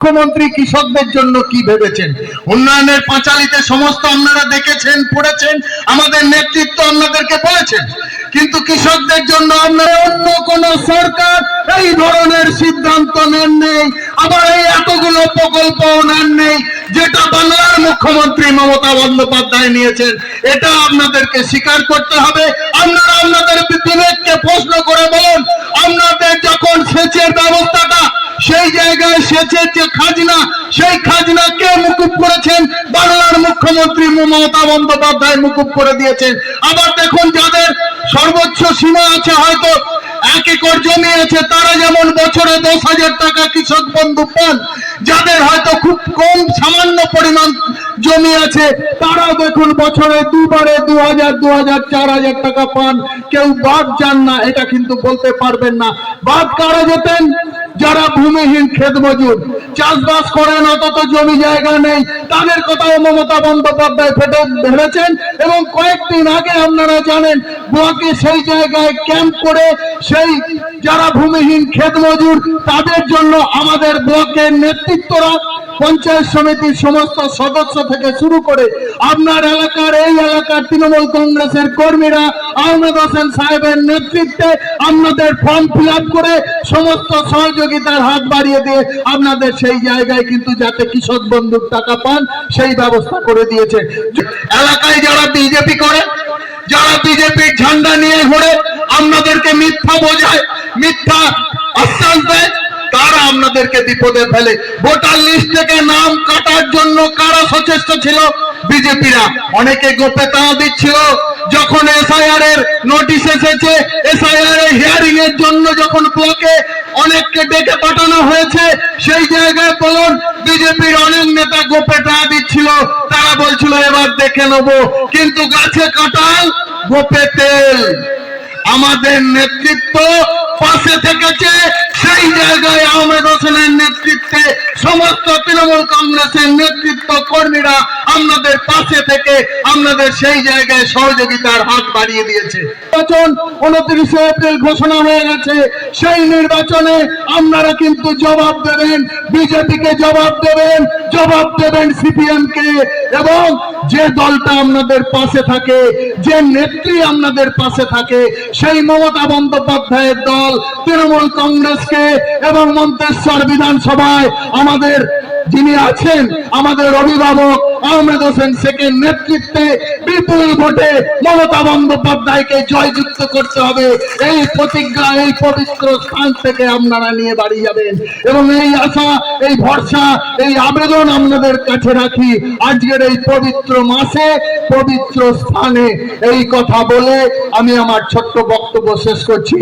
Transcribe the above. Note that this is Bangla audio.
মুখ্যমন্ত্রী কৃষকদের জন্য কি ভেবেছেন? উন্নয়নের পাঁচালীতে সমস্ত আপনারা দেখেছেন, পড়েছেন, আমাদের নেতৃত্ব আপনাদেরকে বলেছেন, কিন্তু কৃষকদের জন্য আপনারা অন্য কোন সরকার এই ধরনের সিদ্ধান্ত নেন নেই, আবার এই এতগুলো প্রকল্প নেন নেই যেটা বাংলার মুখ্যমন্ত্রী মমতা বন্দ্যোপাধ্যায় নিয়েছেন। এটা আপনাদেরকে স্বীকার করতে হবে। আপনারা আপনাদের বিবেককে প্রশ্ন করে বলুন, আপনাদের যখন সেচের ব্যবস্থাটা, সেই জায়গায় সেচের যে খাজনা, সেই খাজনা কে মুকুব করেছেন? বাংলার মুখ্যমন্ত্রী মমতা বন্দ্যোপাধ্যায় মুকুব করে দিয়েছেন। আবার দেখুন, যাদের সর্বোচ্চ সীমা আছে, হয়তো 1 একর জমি আছে, তারা যেমন বছরে 10,000 টাকা কৃষক বন্ধু পান। যাদের হয়তো খুব কম সামান্য পরিমাণ জমি আছে, তারাও দেখুন বছরে দুবারে 2,000, 2,000, 4,000 টাকা পান। কেউ বাদ যান না, এটা কিন্তু বলতে পারবেন না। বাদ কারা যেতেন? যারা ভূমিহীন ক্ষেত মজুর, চাষবাস করেন, অত জমি জায়গা নেই, তাদের কথাও মমতা বন্দ্যোপাধ্যায় ভেবেছেন। এবং কয়েকদিন আগে আপনারা জানেন, ব্লকে সেই জায়গায় ক্যাম্প করে সেই যারা ভূমিহীন ক্ষেত মজুর, তাদের জন্য আমাদের ব্লকের নেতৃত্বরা, পঞ্চায়েত সমিতির সমস্ত সদস্য থেকে শুরু করে আপনার এলাকার, এই এলাকার তৃণমূল কংগ্রেসের কর্মীরা আহমেদ হোসেন সাহেবের নেতৃত্বে আপনাদের ফর্ম ফিল আপ করে সমস্ত সহযোগিতার হাত বাড়িয়ে দিয়ে আপনাদের সেই জায়গায় কিন্তু যাতে কৃষক বন্ধুর টাকা পান সেই ব্যবস্থা করে দিয়েছে। এলাকায় যারা বিজেপি করে, যারা বিজেপির ঝান্ডা নিয়ে ঘোরে, আপনাদেরকে মিথ্যা বোঝায়, মিথ্যা আশ্বাস দেয়, তারা আপনাদেরকে বিপদে ফেলে। ভোটার লিস্ট থেকে নাম কাটার জন্য কারা সচেষ্ট ছিল? বিজেপিরা। অনেকে গোপে তাড়া দিচ্ছিল। যখন এসআইআর এর নোটিশ এসেছে, এসআইআর এর হিয়ারিং এর জন্য যখন ব্লকে অনেককে ডেকে পাঠানো হয়েছে, সেই জায়গায় বলুন বিজেপির অনেক নেতা গোপে তাড়া দিচ্ছিল। তারা বলছিল এবার দেখে নেবো, কিন্তু গাছে কাঁঠাল গোপে তেল। আমাদের নেতৃত্ব পাশে থেকেছে, সেই জায়গায় আহমেদ হোসেনের নেতৃত্বে সমস্ত তৃণমূল কংগ্রেসের নেতৃত্ব কর্মীরা আপনাদের পাশে থেকে আপনাদের সেই জায়গায় সহযোগিতার হাত বাড়িয়ে দিয়েছে। নির্বাচন 29 এপ্রিল ঘোষণা হয়ে গেছে। সেই নির্বাচনে আপনারা কিন্তু জবাব দেবেন, বিজেপিকে জবাব দেবেন, জবাব দেবেন সিপিএম কে। এবং যে দলটা আপনাদের পাশে থাকে, যে নেত্রী আপনাদের পাশে থাকে, সেই মমতা বন্দ্যোপাধ্যায়ের দল তৃণমূল কংগ্রেসকে এবং মন্তেশ্বর বিধানসভায় আমাদের যিনি আছেন, আমাদের অভিভাবক আহমেদ হোসেন শেখের নেতৃত্বে বিপুল ভোটে মমতা বন্দ্যোপাধ্যায়কে জয়যুক্ত করতে হবে। এই প্রতিজ্ঞা, এই পবিত্র স্থান থেকে আপনারা নিয়ে বাড়ি যাবেন। এবং এই আশা, এই ভরসা, এই আবেদন আপনাদের কাছে রাখি। আজকের এই পবিত্র মাসে, পবিত্র স্থানে এই কথা বলে আমি আমার ছোট্ট বক্তব্য শেষ করছি।